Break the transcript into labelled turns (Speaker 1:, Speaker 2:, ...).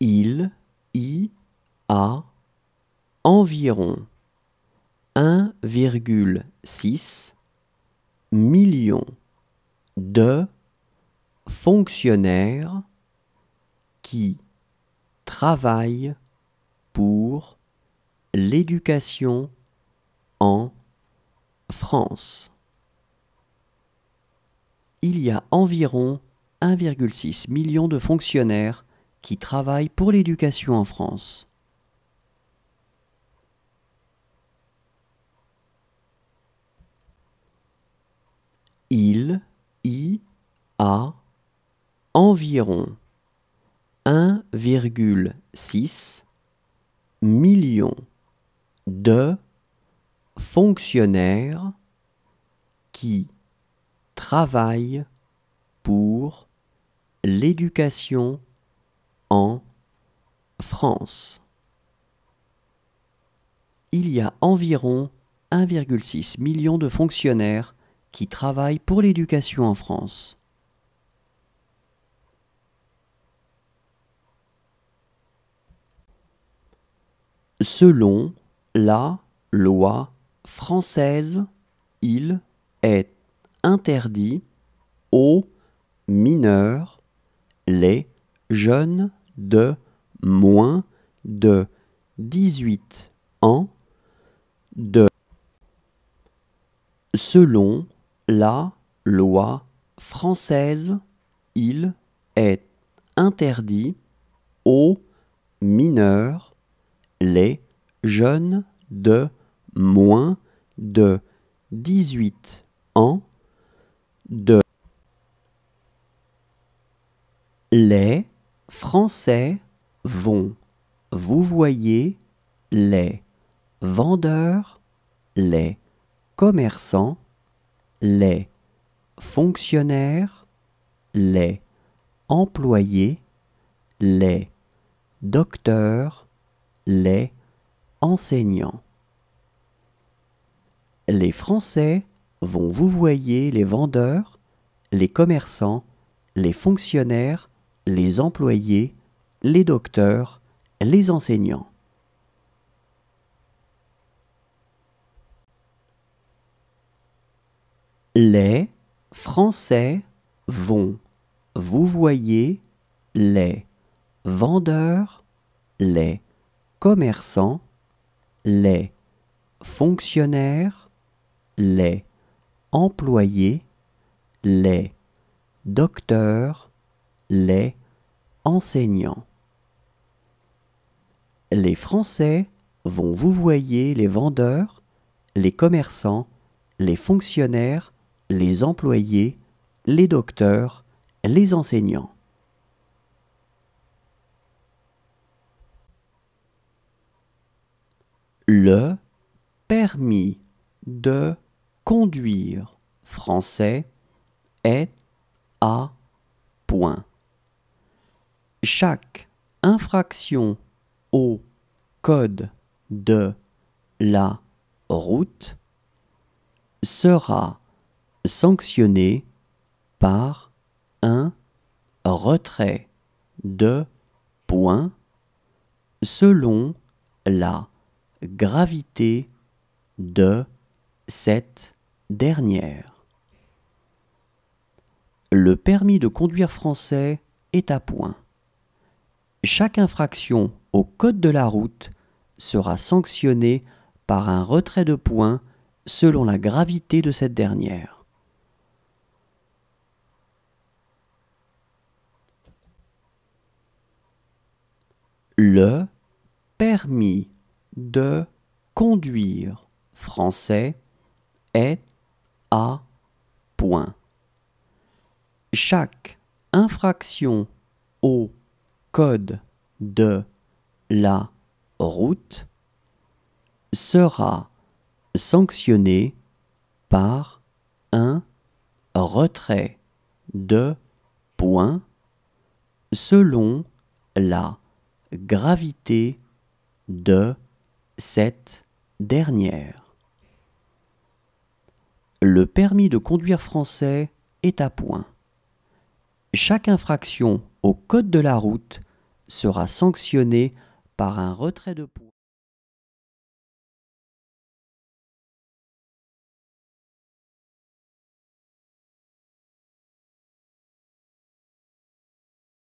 Speaker 1: Il y a environ 1,6 million de fonctionnaires qui travaillent pour l'éducation en France. Il y a environ 1,6 million de fonctionnaires qui travaillent pour l'éducation en France. Il y a environ 1,6 million de fonctionnaires qui travaillent pour l'éducation en France. Il y a environ 1,6 million de fonctionnaires qui travaillent pour l'éducation en France. Selon la loi française, il est interdit aux mineurs, les jeunes de moins de 18 ans, Selon la loi française, il est interdit aux mineurs, les jeunes de moins de 18 ans, Les Français vont vouvoyer les vendeurs, les commerçants, les fonctionnaires, les employés, les docteurs, les enseignants. Les Français vont vouvoyer les vendeurs, les commerçants, les fonctionnaires, les employés, les docteurs, les enseignants. Les Français vont vouvoyer les vendeurs, les commerçants, les fonctionnaires, les employés, les docteurs, les enseignants. Les Français vont vouvoyer les vendeurs, les commerçants, les fonctionnaires, les employés, les docteurs, les enseignants. Le permis de conduire français est à point. Chaque infraction au code de la route sera sanctionnée par un retrait de points selon la gravité de cette dernière. Le permis de conduire français est à point. Chaque infraction au code de la route sera sanctionnée par un retrait de points selon la gravité de cette dernière. Le permis de conduire français est à point. Chaque infraction au code de la route sera sanctionnée par un retrait de points selon la gravité de cette dernière. Le permis de conduire français est à point. Chaque infraction au code de la route sera sanctionné par un retrait de points.